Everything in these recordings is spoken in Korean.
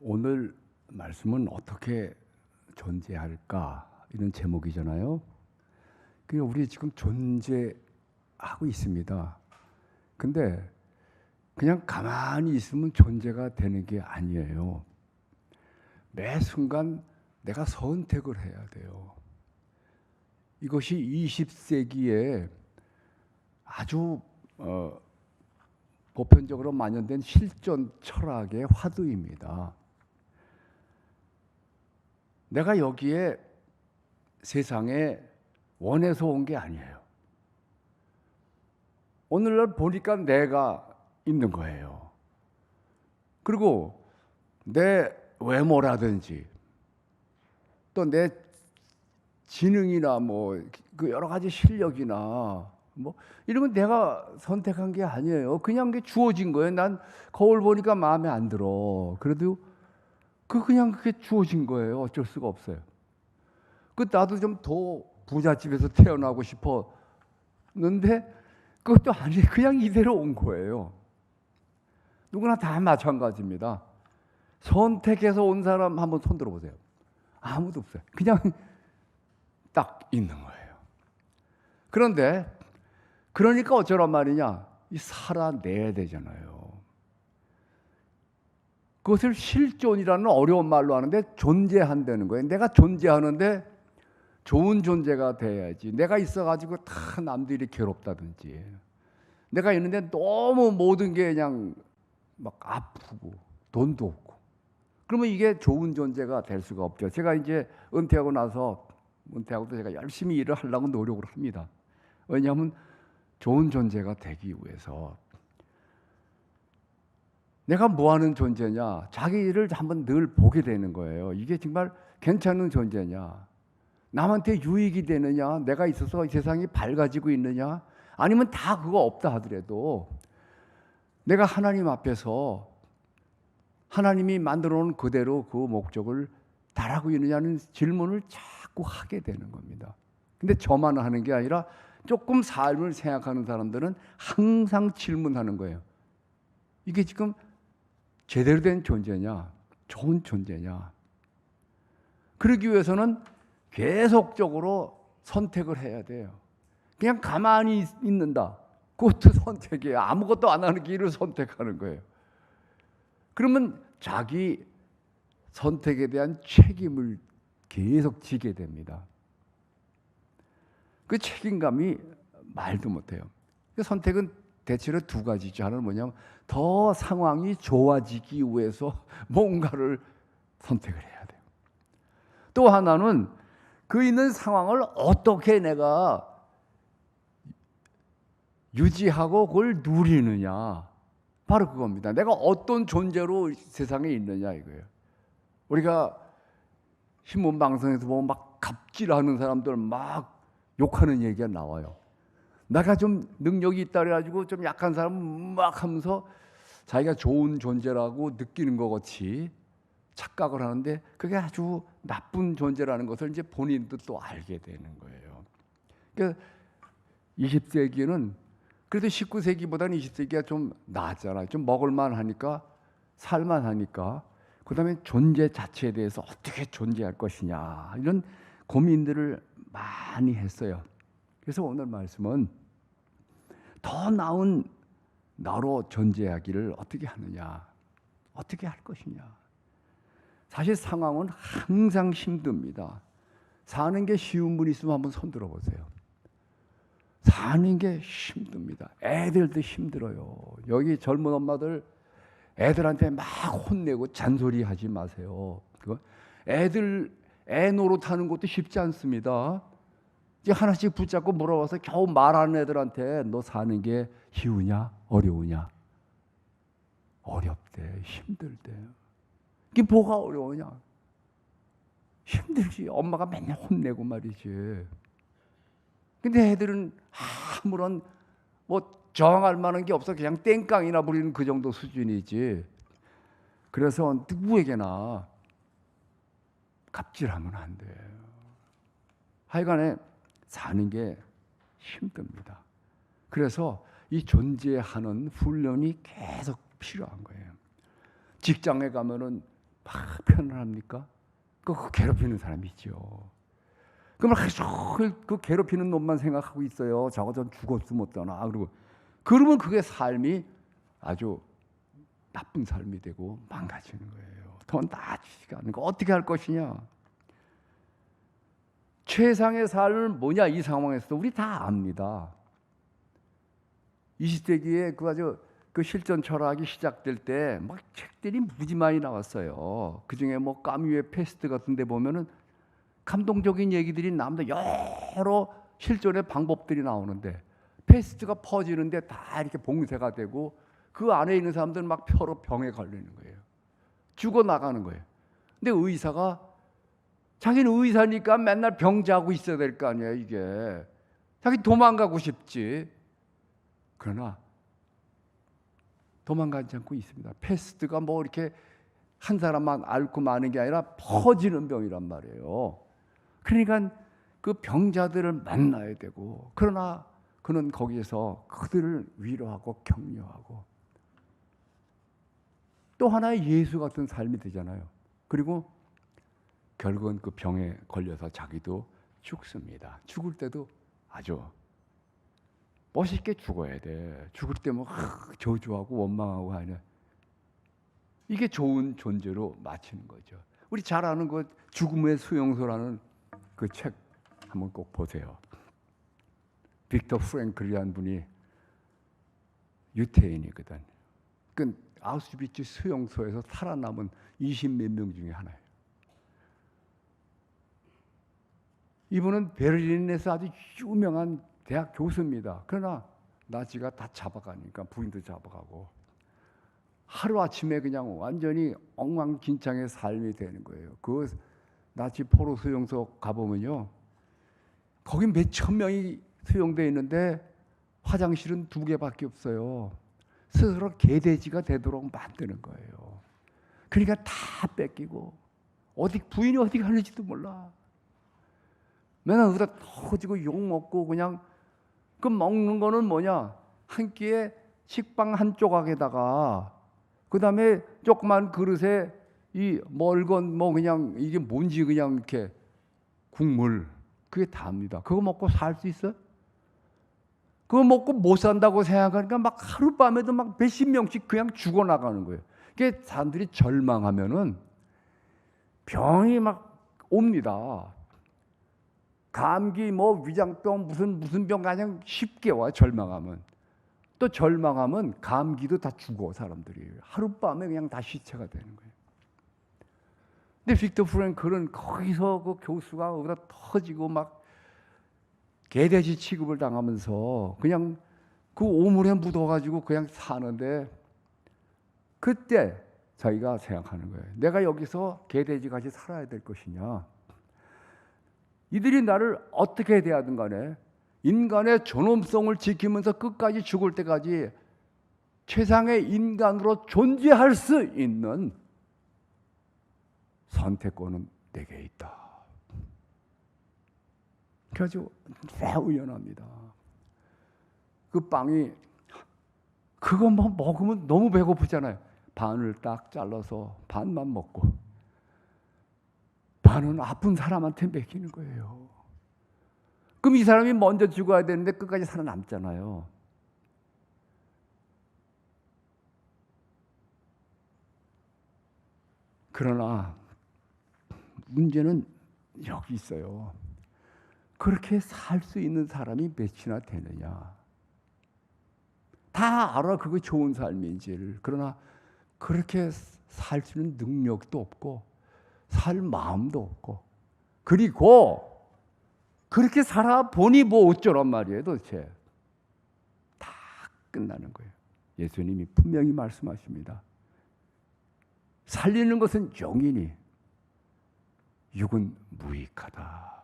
오늘 말씀은 어떻게 존재할까? 이런 제목이잖아요. 그러니까 우리 지금 존재하고 있습니다. 근데 그냥 가만히 있으면 존재가 되는 게 아니에요. 매 순간 내가 선택을 해야 돼요. 이것이 20세기에 아주 보편적으로 만연된 실존 철학의 화두입니다. 내가 여기에 세상에 원해서 온 게 아니에요. 오늘날 보니까 내가 있는 거예요. 그리고 내 외모라든지 또 내 지능이나 뭐 그 여러 가지 실력이나 뭐 이런 건 내가 선택한 게 아니에요. 그냥 게 주어진 거예요. 난 거울 보니까 마음에 안 들어. 그래도 그냥 그게 주어진 거예요. 어쩔 수가 없어요. 나도 좀 더 부잣집에서 태어나고 싶었는데 그것도 아니, 그냥 이대로 온 거예요. 누구나 다 마찬가지입니다. 선택해서 온 사람 한번 손 들어보세요. 아무도 없어요. 그냥 딱 있는 거예요. 그런데 그러니까 어쩌란 말이냐? 살아내야 되잖아요. 그것을 실존이라는 어려운 말로 하는데 존재한다는 거예요. 내가 존재하는데 좋은 존재가 돼야지. 내가 있어가지고 다 남들이 괴롭다든지, 내가 있는데 너무 모든 게 그냥 막 아프고 돈도 없고, 그러면 이게 좋은 존재가 될 수가 없죠. 제가 이제 은퇴하고도 제가 열심히 일을 하려고 노력을 합니다. 왜냐하면 좋은 존재가 되기 위해서. 내가 뭐 하는 존재냐? 자기 일을 한번 늘 보게 되는 거예요. 이게 정말 괜찮은 존재냐? 남한테 유익이 되느냐? 내가 있어서 세상이 밝아지고 있느냐? 아니면 다 그거 없다 하더라도 내가 하나님 앞에서 하나님이 만들어 놓은 그대로 그 목적을 달하고 있느냐는 질문을 자꾸 하게 되는 겁니다. 근데 저만 하는 게 아니라 조금 삶을 생각하는 사람들은 항상 질문하는 거예요. 이게 지금 제대로 된 존재냐? 좋은 존재냐? 그러기 위해서는 계속적으로 선택을 해야 돼요. 그냥 가만히 있는다. 그것도 선택이에요. 아무것도 안 하는 길을 선택하는 거예요. 그러면 자기 선택에 대한 책임을 계속 지게 됩니다. 그 책임감이 말도 못해요. 그 선택은 대체로 두 가지죠. 하나는 뭐냐면 더 상황이 좋아지기 위해서 뭔가를 선택을 해야 돼요. 또 하나는 그 있는 상황을 어떻게 내가 유지하고 그걸 누리느냐. 바로 그겁니다. 내가 어떤 존재로 세상에 있느냐 이거예요. 우리가 신문 방송에서 보면 막 갑질하는 사람들 막 욕하는 얘기가 나와요. 내가 좀 능력이 있다 그래가지고 좀 약한 사람은 막 하면서 자기가 좋은 존재라고 느끼는 것 같이 착각을 하는데 그게 아주 나쁜 존재라는 것을 이제 본인도 또 알게 되는 거예요. 그러니까 20세기는 그래도 19세기보다는 20세기가 좀 나았잖아요. 좀 먹을만 하니까, 살만 하니까. 그 다음에 존재 자체에 대해서 어떻게 존재할 것이냐 이런 고민들을 많이 했어요. 그래서 오늘 말씀은 더 나은 나로 존재하기를 어떻게 하느냐, 어떻게 할 것이냐. 사실 상황은 항상 힘듭니다. 사는 게 쉬운 분 있으면 한번 손 들어보세요. 사는 게 힘듭니다. 애들도 힘들어요. 여기 젊은 엄마들 애들한테 막 혼내고 잔소리하지 마세요. 애 노릇하는 것도 쉽지 않습니다. 이제 하나씩 붙잡고 물어봐서 겨우 말하는 애들한테 너 사는 게 쉬우냐 어려우냐? 어렵대, 힘들대. 이게 뭐가 어려우냐? 힘들지. 엄마가 맨날 혼내고 말이지. 근데 애들은 아무런 뭐 저항할 만한 게 없어. 그냥 땡깡이나 부리는 그 정도 수준이지. 그래서 누구에게나 갑질하면 안 돼요. 하여간에 사는 게 힘듭니다. 그래서 이 존재하는 훈련이 계속 필요한 거예요. 직장에 가면은 막 편안합니까? 그 괴롭히는 사람이 있죠. 그러면 그 괴롭히는 놈만 생각하고 있어요. 저거 전 죽었으면 어떠나. 그러면 그게 삶이 아주 나쁜 삶이 되고 망가지는 거예요. 더 나아지지가 않는 거 어떻게 할 것이냐? 최상의 삶은 뭐냐? 이 상황에서 우리 다 압니다. 20세기에 그 실전 철학이 시작될 때 막 책들이 무지 많이 나왔어요. 그 중에 뭐 까뮈의 페스트 같은 데 보면은 감동적인 얘기들이 나옵니다. 여러 실존의 방법들이 나오는데 페스트가 퍼지는데 다 이렇게 봉쇄가 되고 그 안에 있는 사람들은 막 표로 병에 걸리는 거예요. 죽어나가는 거예요. 근데 의사가 자기는 의사니까 맨날 병자하고 있어야 될 거 아니에요. 이게 자기 도망가고 싶지. 그러나 도망가지 않고 있습니다. 페스트가 뭐 이렇게 한 사람만 앓고 마는 게 아니라 퍼지는 병이란 말이에요. 그러니까 그 병자들을 만나야 되고, 그러나 그는 거기에서 그들을 위로하고 격려하고 또 하나의 예수 같은 삶이 되잖아요. 그리고 결국은 그 병에 걸려서 자기도 죽습니다. 죽을 때도 아주 멋있게 죽어야 돼. 죽을 때 뭐 저주하고 원망하고 하냐. 이게 좋은 존재로 마치는 거죠. 우리 잘 아는 그 죽음의 수용소라는 그 책 한번 꼭 보세요. 빅터 프랭클이라는 분이 유태인이거든. 그 아우슈비츠 수용소에서 살아남은 20몇 명 중에 하나예요. 이분은 베를린에서 아주 유명한 대학 교수입니다. 그러나 나치가 다 잡아가니까 부인도 잡아가고 하루아침에 그냥 완전히 엉망진창의 삶이 되는 거예요. 그 나치 포로 수용소 가보면요, 거기 몇천 명이 수용되어 있는데 화장실은 2개밖에 없어요. 스스로 개돼지가 되도록 만드는 거예요. 그러니까 다 뺏기고 부인이 어디 가는지도 몰라. 맨날 여기다 터지고 욕먹고 그냥 그 먹는 거는 뭐냐? 한 끼에 식빵 한 조각에다가 그 다음에 조그만 그릇에 이 멀건 뭐 그냥 이게 뭔지 그냥 이렇게 국물 그게 다입니다. 그거 먹고 살 수 있어? 그거 먹고 못 산다고 생각하니까 막 하룻밤에도 막 몇십 명씩 그냥 죽어나가는 거예요. 그게 사람들이 절망하면은 병이 막 옵니다. 감기 뭐 위장병 무슨 병 그냥 쉽게 와. 절망하면 또 절망하면 감기도 다 죽어. 사람들이 하룻밤에 그냥 다 시체가 되는 거예요. 근데 빅터 프랭클은 거기서 그 교수가 거기다 터지고 막 개돼지 취급을 당하면서 그냥 그 오물에 묻어가지고 그냥 사는데 그때 자기가 생각하는 거예요. 내가 여기서 개돼지같이 살아야 될 것이냐? 이들이 나를 어떻게 대하든 간에 인간의 존엄성을 지키면서 끝까지 죽을 때까지 최상의 인간으로 존재할 수 있는 선택권은 내게 있다. 그래가지고 매우 연합니다. 그 빵이 그거 뭐 먹으면 너무 배고프잖아요. 반을 딱 잘라서 반만 먹고 반은 아픈 사람한테 먹이는 거예요. 그럼 이 사람이 먼저 죽어야 되는데 끝까지 살아남잖아요. 그러나 문제는 여기 있어요. 그렇게 살 수 있는 사람이 몇이나 되느냐. 다 알아 그거 좋은 삶인지를. 그러나 그렇게 살 수 있는 능력도 없고 살 마음도 없고 그리고 그렇게 살아보니 뭐 어쩌란 말이에요 도대체. 다 끝나는 거예요. 예수님이 분명히 말씀하십니다. 살리는 것은 영이니 육은 무익하다.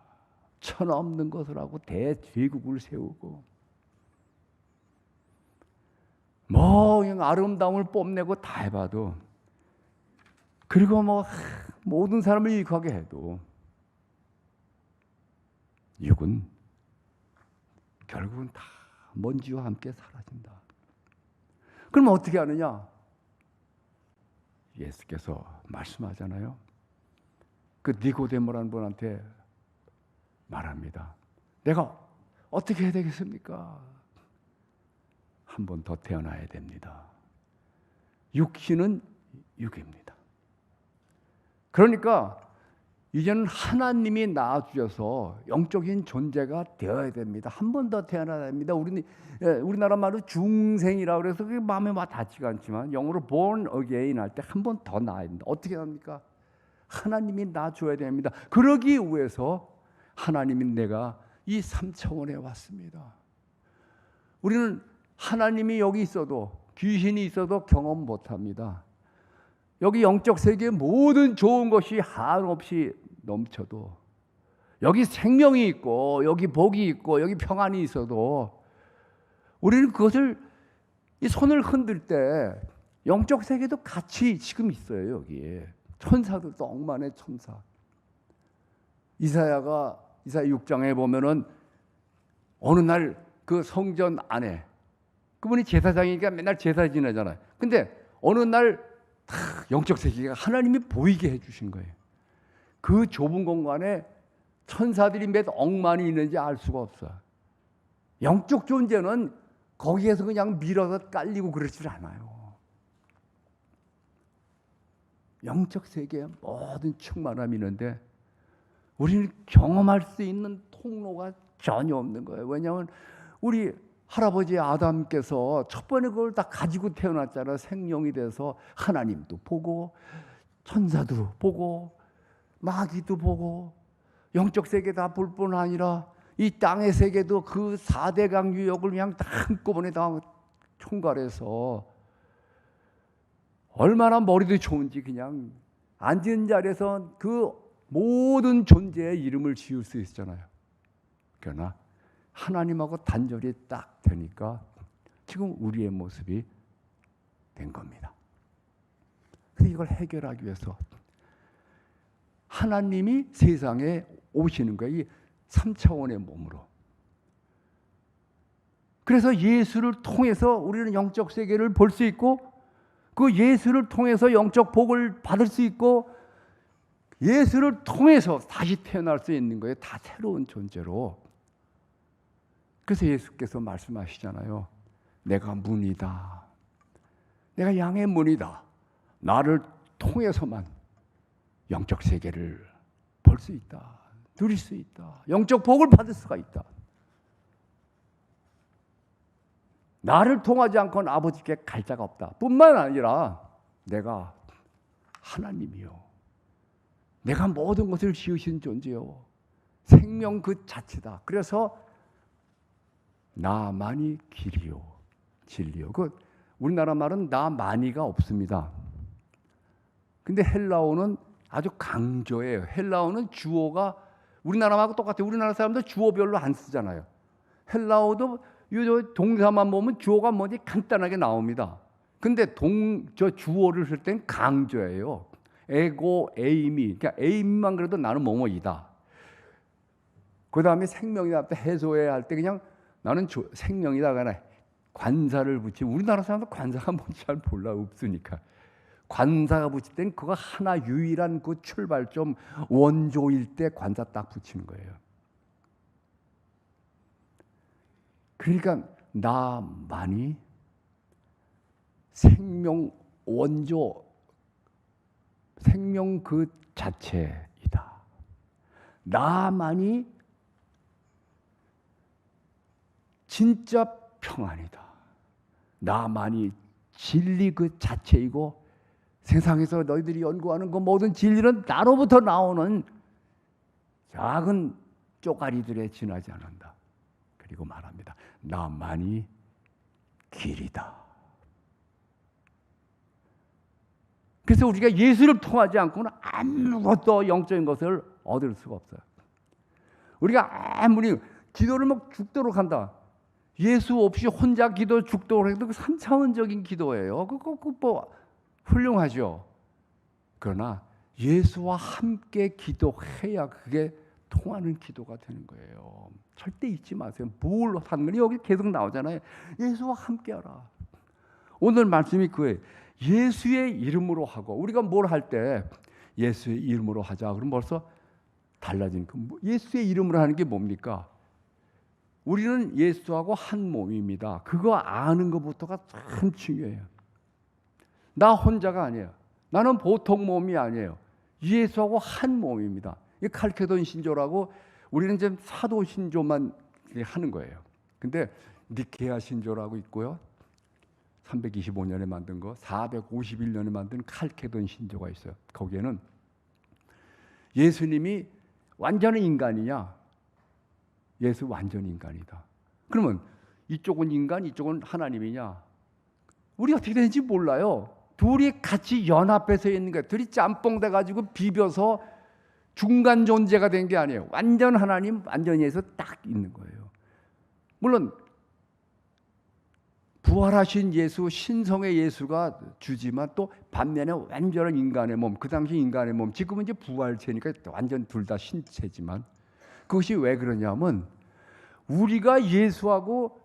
천없는 것을 하고 대제국을 세우고 뭐 그냥 아름다움을 뽐내고 다 해봐도 그리고 뭐 모든 사람을 유익하게 해도 육은 결국은 다 먼지와 함께 사라진다. 그럼 어떻게 하느냐? 예수께서 말씀하잖아요. 그 니고데모라는 분한테 말합니다. 내가 어떻게 해야 되겠습니까? 한 번 더 태어나야 됩니다. 육신은 육입니다. 그러니까 이제는 하나님이 낳아주셔서 영적인 존재가 되어야 됩니다. 한 번 더 태어나야 됩니다. 우리나라 말로 중생이라고 그래서 그게 마음에 닿지가 않지만 영어로 born again 할 때 한 번 더 낳아야 됩니다. 어떻게 합니까? 하나님이 낳아줘야 됩니다. 그러기 위해서 하나님이 내가 이 3차원에 왔습니다. 우리는 하나님이 여기 있어도 귀신이 있어도 경험 못합니다. 여기 영적 세계의 모든 좋은 것이 한없이 넘쳐도 여기 생명이 있고 여기 복이 있고 여기 평안이 있어도 우리는 그것을 이 손을 흔들 때 영적 세계도 같이 지금 있어요. 여기에 천사들도 억만의 천사. 이사야 6장에 보면은 어느 날 그 성전 안에 그분이 제사장이니까 맨날 제사 지내잖아요. 근데 어느 날 영적 세계가 하나님이 보이게 해주신 거예요. 그 좁은 공간에 천사들이 몇 억만이 있는지 알 수가 없어요. 영적 존재는 거기에서 그냥 밀어서 깔리고 그러질 않아요. 영적 세계에 모든 충만함이 있는데 우리는 경험할 수 있는 통로가 전혀 없는 거예요. 왜냐하면 우리 할아버지 아담께서 첫 번에 그걸 다 가지고 태어났잖아요. 생명이 돼서 하나님도 보고 천사도 보고 마귀도 보고 영적 세계 다 볼 뿐 아니라 이 땅의 세계도 그 4대강 유역을 그냥 다 한꺼번에 다 총괄해서 얼마나 머리도 좋은지 그냥 앉은 자리에서 그 모든 존재의 이름을 지을 수 있잖아요. 그러나 하나님하고 단절이 딱 되니까 지금 우리의 모습이 된 겁니다. 그래서 이걸 해결하기 위해서 하나님이 세상에 오시는 거예요. 이 3차원의 몸으로. 그래서 예수를 통해서 우리는 영적 세계를 볼 수 있고 그 예수를 통해서 영적 복을 받을 수 있고 예수를 통해서 다시 태어날 수 있는 거예요. 다 새로운 존재로. 그래서 예수께서 말씀하시잖아요. 내가 문이다. 내가 양의 문이다. 나를 통해서만 영적 세계를 볼 수 있다. 누릴 수 있다. 영적 복을 받을 수가 있다. 나를 통하지 않고는 아버지께 갈 자가 없다. 뿐만 아니라 내가 하나님이요. 내가 모든 것을 지으신 존재요. 생명 그 자체다. 그래서 나만이 길이요 진리요. 그 우리나라 말은 나만이가 없습니다. 근데 헬라어는 아주 강조해요. 헬라어는 주어가 우리나라 말하고 똑같아요. 우리나라 사람들 주어별로 안 쓰잖아요. 헬라어도 동사만 보면 주어가 뭔지 간단하게 나옵니다. 근데 저 주어를 쓸 땐 강조해요. 에고, 에임이. 그러니까 에임만 그래도 나는 뭐뭐이다. 그 다음에 생명이다. 해소해야 할 때 그냥 나는 생명이다. 그러나 관사를 붙이면 우리나라 사람들 관사가 뭔지 잘 몰라. 없으니까. 관사가 붙일 땐 그거 하나 유일한 그 출발점 원조일 때 관사 딱 붙이는 거예요. 그러니까 나만이 생명 원조, 생명 그 자체이다. 나만이 진짜 평안이다. 나만이 진리 그 자체이고 세상에서 너희들이 연구하는 그 모든 진리는 나로부터 나오는 작은 쪼가리들에 지나지 않는다. 그리고 말합니다. 나만이 길이다. 그래서 우리가 예수를 통하지 않고는 아무것도 영적인 것을 얻을 수가 없어요. 우리가 아무리 기도를 막 죽도록 한다. 예수 없이 혼자 기도 죽도록 해도 그 3차원적인 기도예요. 그거 뭐 훌륭하죠. 그러나 예수와 함께 기도해야 그게 통하는 기도가 되는 거예요. 절대 잊지 마세요. 뭘 하는 거니? 여기 계속 나오잖아요. 예수와 함께하라. 오늘 말씀이 그거예요. 예수의 이름으로 하고, 우리가 뭘 할 때 예수의 이름으로 하자. 그럼 벌써 달라지는 거. 예수의 이름으로 하는 게 뭡니까? 우리는 예수하고 한 몸입니다. 그거 아는 것부터가 참 중요해요. 나 혼자가 아니에요. 나는 보통 몸이 아니에요. 예수하고 한 몸입니다. 이 칼케돈 신조라고 우리는 지금 사도 신조만 하는 거예요. 근데 니케아 신조라고 있고요. 325년에 만든 거, 451년에 만든 칼케돈 신조가 있어요. 거기에는 예수님이 완전히 인간이냐? 예수 완전 인간이다. 그러면 이쪽은 인간, 이쪽은 하나님이냐? 우리 어떻게 되는지 몰라요. 둘이 같이 연합해서 있는 거예요. 둘이 짬뽕 돼가지고 비벼서 중간 존재가 된 게 아니에요. 완전 하나님, 완전 예수 딱 있는 거예요. 물론 부활하신 예수, 신성의 예수가 주지만 또 반면에 완전한 인간의 몸, 그 당시 인간의 몸, 지금은 이제 부활체니까 완전 둘 다 신체지만, 그것이 왜 그러냐면 우리가 예수하고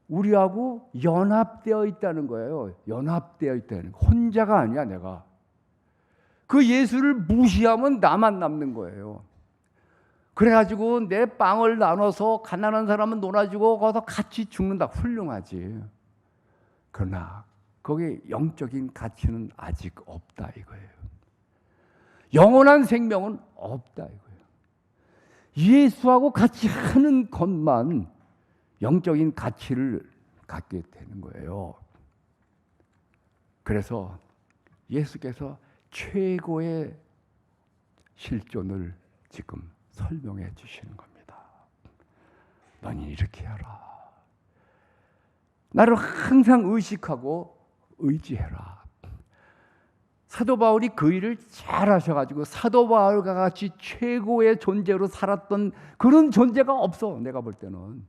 우리하고 연합되어 있다는 거예요. 연합되어 있다는 거. 혼자가 아니야, 내가. 그 예수를 무시하면 나만 남는 거예요. 그래가지고 내 빵을 나눠서 가난한 사람은 놀아주고 거기서 같이 죽는다. 훌륭하지. 그러나 거기에 영적인 가치는 아직 없다 이거예요. 영원한 생명은 없다 이거예요. 예수하고 같이 하는 것만 영적인 가치를 갖게 되는 거예요. 그래서 예수께서 최고의 실존을 지금 설명해 주시는 겁니다. 너는 이렇게 하라. 나를 항상 의식하고 의지해라. 사도 바울이 그 일을 잘 하셔가지고 사도 바울과 같이 최고의 존재로 살았던 그런 존재가 없어. 내가 볼 때는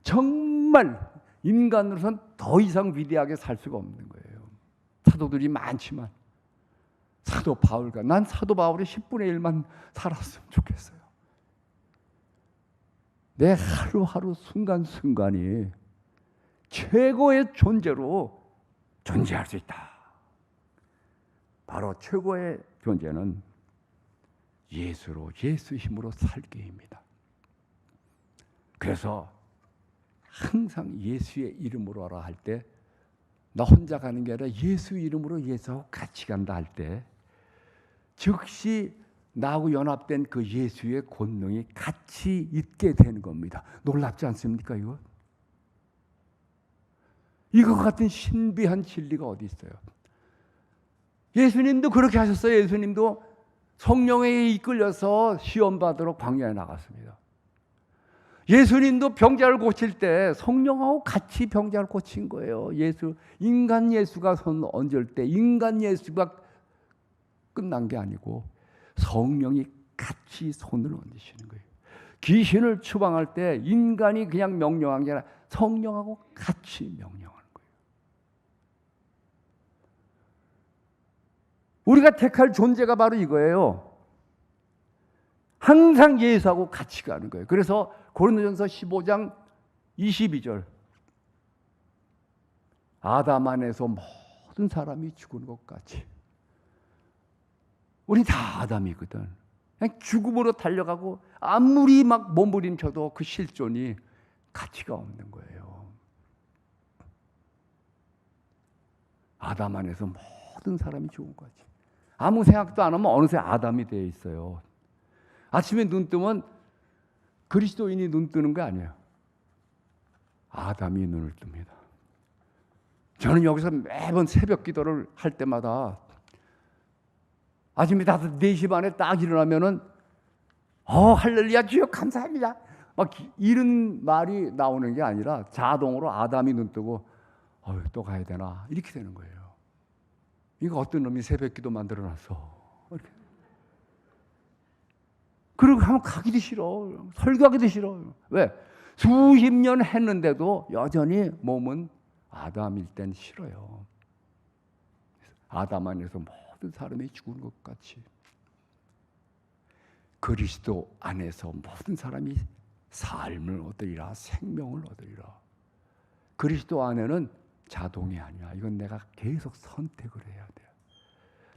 정말 인간으로서는 더 이상 위대하게 살 수가 없는 거예요. 사도들이 많지만 사도 바울과, 난 사도 바울의 10분의 1만 살았으면 좋겠어요. 내 하루하루 순간순간이 최고의 존재로 존재할 수 있다. 바로 최고의 존재는 예수로, 예수 힘으로 살기입니다. 그래서 항상 예수의 이름으로 하라 할 때, 나 혼자 가는 게 아니라 예수 이름으로 예수하고 같이 간다 할 때 즉시 나하고 연합된 그 예수의 권능이 같이 있게 되는 겁니다. 놀랍지 않습니까? 이거 같은 신비한 진리가 어디 있어요? 예수님도 그렇게 하셨어요. 예수님도 성령에 이끌려서 시험 받으러 광야에 나갔습니다. 예수님도 병자를 고칠 때 성령하고 같이 병자를 고친 거예요. 인간 예수가 손 얹을 때 인간 예수가 끝난 게 아니고 성령이 같이 손을 얹으시는 거예요. 귀신을 추방할 때 인간이 그냥 명령한 게 아니라 성령하고 같이 명령하는 거예요. 우리가 택할 존재가 바로 이거예요. 항상 예수하고 같이 가는 거예요. 그래서 고린도전서 15장 22절, 아담 안에서 모든 사람이 죽은 것 같이 우린 다 아담이거든. 그냥 죽음으로 달려가고 아무리 막 몸부림쳐도 그 실존이 가치가 없는 거예요. 아담 안에서 모든 사람이 죽은 것 같이. 아무 생각도 안 하면 어느새 아담이 되어 있어요. 아침에 눈 뜨면 그리스도인이 눈 뜨는 거 아니에요. 아담이 눈을 뜹니다. 저는 여기서 매번 새벽 기도를 할 때마다 아침에 4시 반에 딱 일어나면은 할렐루야 주여 감사합니다. 막 이런 말이 나오는 게 아니라 자동으로 아담이 눈 뜨고 또 가야 되나 이렇게 되는 거예요. 이거 어떤 놈이 새벽 기도 만들어놨어. 이렇게. 그리고 하면 가기도 싫어. 설교하기도 싫어. 왜? 수십 년 했는데도 여전히 몸은 아담일 땐 싫어요. 아담 안에서 모든 사람이 죽은 것 같이. 그리스도 안에서 모든 사람이 삶을 얻으리라, 생명을 얻으리라. 그리스도 안에는 자동이 아니야. 이건 내가 계속 선택을 해야 돼요.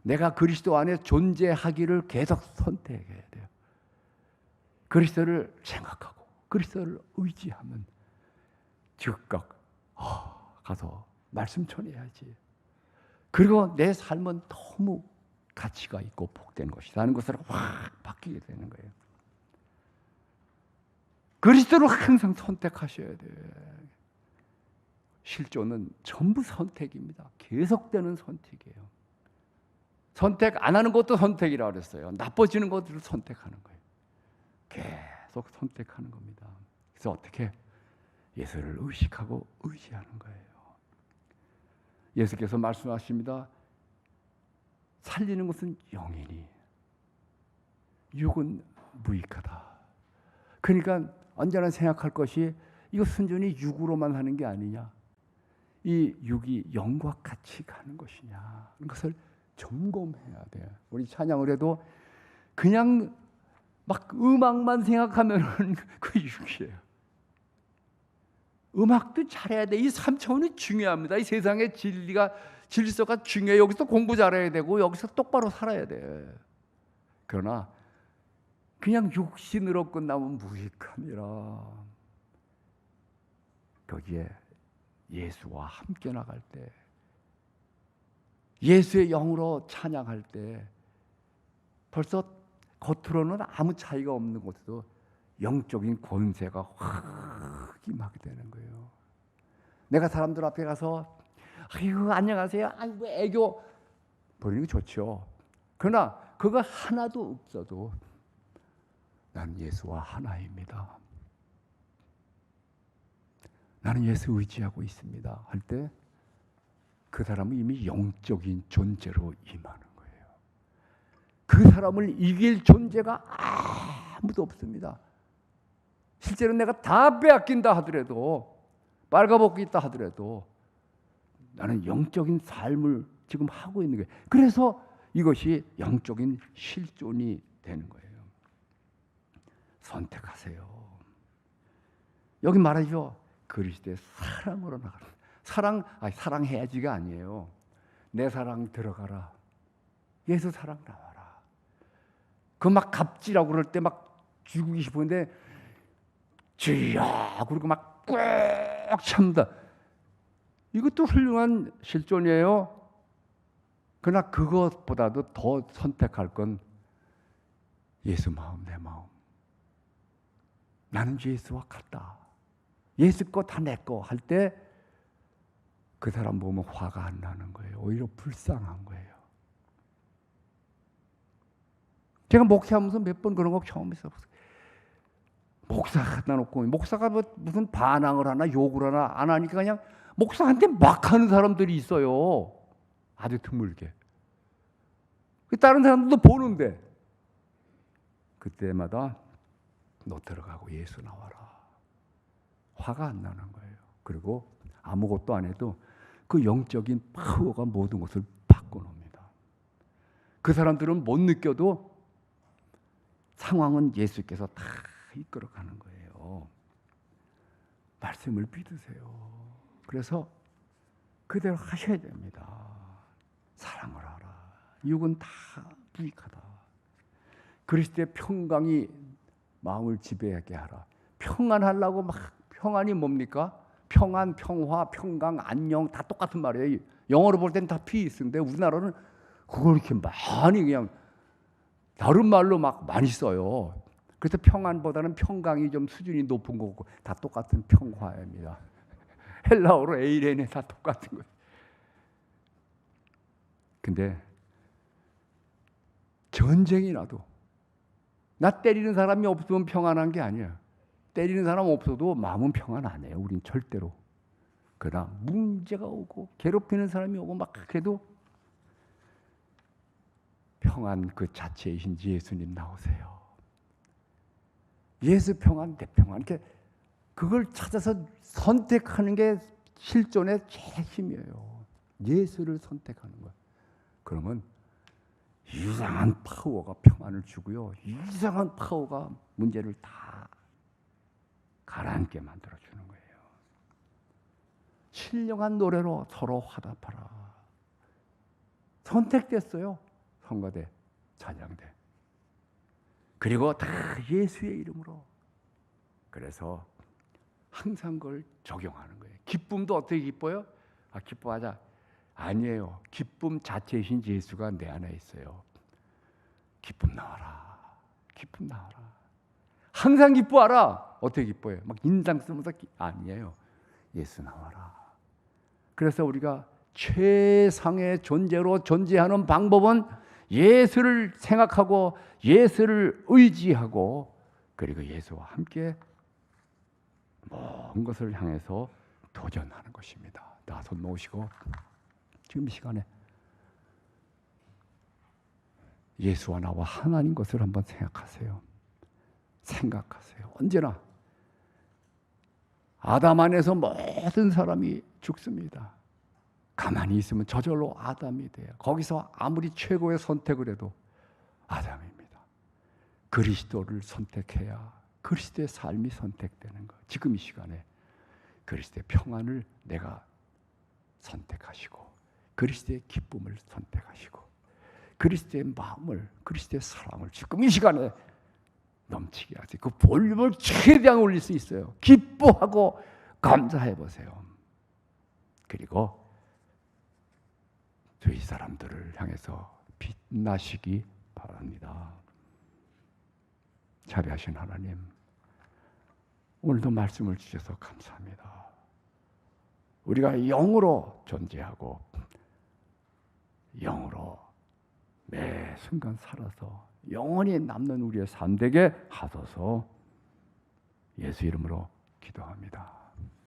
내가 그리스도 안에 존재하기를 계속 선택해야 돼요. 그리스도를 생각하고 그리스도를 의지하면 즉각 가서 말씀 전해야지. 그리고 내 삶은 너무 가치가 있고 복된 것이라는 것을 확 바뀌게 되는 거예요. 그리스도를 항상 선택하셔야 돼요. 실존은 전부 선택입니다. 계속되는 선택이에요. 선택 안 하는 것도 선택이라고 그랬어요. 나빠지는 것들을 선택하는 거예요. 계속 선택하는 겁니다. 그래서 어떻게? 예수를 의식하고 의지하는 거예요. 예수께서 말씀하십니다. 살리는 것은 영이니 육은 무익하다. 그러니까 언제나 생각할 것이 이거 순전히 육으로만 하는 게 아니냐. 이 육이 영과 같이 가는 것이냐. 그것을 점검해야 돼요. 우리 찬양을 해도 그냥 막 음악만 생각하면 그 육이에요. 음악도 잘해야 돼. 이 3차원이 중요합니다. 이 세상의 질서가 중요해요. 여기서 공부 잘해야 되고 여기서 똑바로 살아야 돼. 그러나 그냥 육신으로 끝나면 무익함이라. 거기에 예수와 함께 나갈 때, 예수의 영으로 찬양할 때 벌써 겉으로는 아무 차이가 없는 것도 영적인 권세가 확 임하게 되는 거예요. 내가 사람들 앞에 가서 아이고 안녕하세요, 아이고 애교 부리는 게 좋죠. 그러나 그거 하나도 없어도 나는 예수와 하나입니다. 나는 예수 의지하고 있습니다. 할 때 그 사람은 이미 영적인 존재로 임하는 거예요. 그 사람을 이길 존재가 아무도 없습니다. 실제로 내가 다 빼앗긴다 하더라도, 빨가벗고 있다 하더라도 나는 영적인 삶을 지금 하고 있는 거예요. 그래서 이것이 영적인 실존이 되는 거예요. 선택하세요. 여기 말하죠. 그리스도의 사랑으로 나가라. 사랑해야지가 아니에요. 내 사랑 들어가라. 예수 사랑 나와라. 그 막 갑질하고 그럴 때 막 죽이고 싶은데 주여 그러고 막 꾹 참다. 이것도 훌륭한 실존이에요. 그러나 그것보다도 더 선택할 건 예수 마음, 내 마음. 나는 예수와 같다. 예수 거 다 내 거 할 때 그 사람 보면 화가 안 나는 거예요. 오히려 불쌍한 거예요. 제가 목회하면서 몇 번 그런 거 처음 했어요. 목사가 갖다 놓고 목사가 무슨 반항을 하나 욕을 하나 안 하니까 그냥 목사한테 막 하는 사람들이 있어요. 아주 드물게. 다른 사람들도 보는데 그때마다 너 들어가고 예수 나와라. 화가 안 나는 거예요. 그리고 아무것도 안 해도 그 영적인 파워가 모든 것을 바꿔놓습니다. 그 사람들은 못 느껴도 상황은 예수께서 다 이끌어가는 거예요. 말씀을 믿으세요. 그래서 그대로 하셔야 됩니다. 사랑을 하라. 육은 다 무익하다. 그리스도의 평강이 마음을 지배하게 하라. 평안하려고 막 평안이 뭡니까? 평안, 평화, 평강, 안녕 다 똑같은 말이에요. 영어로 볼 때는 다 피스인데 우리나라는 그걸 이렇게 많이 그냥 다른 말로 막 많이 써요. 그래서 평안보다는 평강이 좀 수준이 높은 거고 다 똑같은 평화입니다. 헬라어로 에이레네 다 똑같은 거예요. 근데 전쟁이 나도 나 때리는 사람이 없으면 평안한 게 아니야. 때리는 사람 없어도 마음은 평안 안 해요. 우린 절대로. 그러나 문제가 오고 괴롭히는 사람이 오고 막 해도 평안 그 자체이신 예수님 나오세요. 예수 평안, 내 평안. 이렇게 그걸 찾아서 선택하는 게 실존의 제일 힘이에요. 예수를 선택하는 거야. 그러면 이상한 파워가 평안을 주고요. 이상한 파워가 문제를 다 가라앉게 만들어주는 거예요. 신령한 노래로 서로 화답하라. 선택됐어요. 성가대, 찬양대. 그리고 다 예수의 이름으로. 그래서 항상 그걸 적용하는 거예요. 기쁨도 어떻게 기뻐요? 기뻐하자. 아니에요. 기쁨 자체이신 예수가 내 안에 있어요. 기쁨 나와라. 기쁨 나와라. 항상 기뻐하라. 어떻게 기뻐해요? 막 인상 쓰면서 아니에요. 예수 나와라. 그래서 우리가 최상의 존재로 존재하는 방법은 예수를 생각하고 예수를 의지하고 그리고 예수와 함께 먼 것을 향해서 도전하는 것입니다. 다 손 놓으시고 지금 이 시간에 예수와 나와 하나님 것을 한번 생각하세요. 생각하세요. 언제나 아담 안에서 모든 사람이 죽습니다. 가만히 있으면 저절로 아담이 돼요. 거기서 아무리 최고의 선택을 해도 아담입니다. 그리스도를 선택해야 그리스도의 삶이 선택되는 것. 지금 이 시간에 그리스도의 평안을 내가 선택하시고 그리스도의 기쁨을 선택하시고 그리스도의 마음을 그리스도의 사랑을 지금 이 시간에 넘치게 하세요. 그 볼륨을 최대한 올릴 수 있어요. 기뻐하고 감사해 보세요. 그리고 주위 사람들을 향해서 빛나시기 바랍니다. 자비하신 하나님, 오늘도 말씀을 주셔서 감사합니다. 우리가 영으로 존재하고 영으로 매 순간 살아서 영원히 남는 우리의 삶 되게 하소서. 예수 이름으로 기도합니다.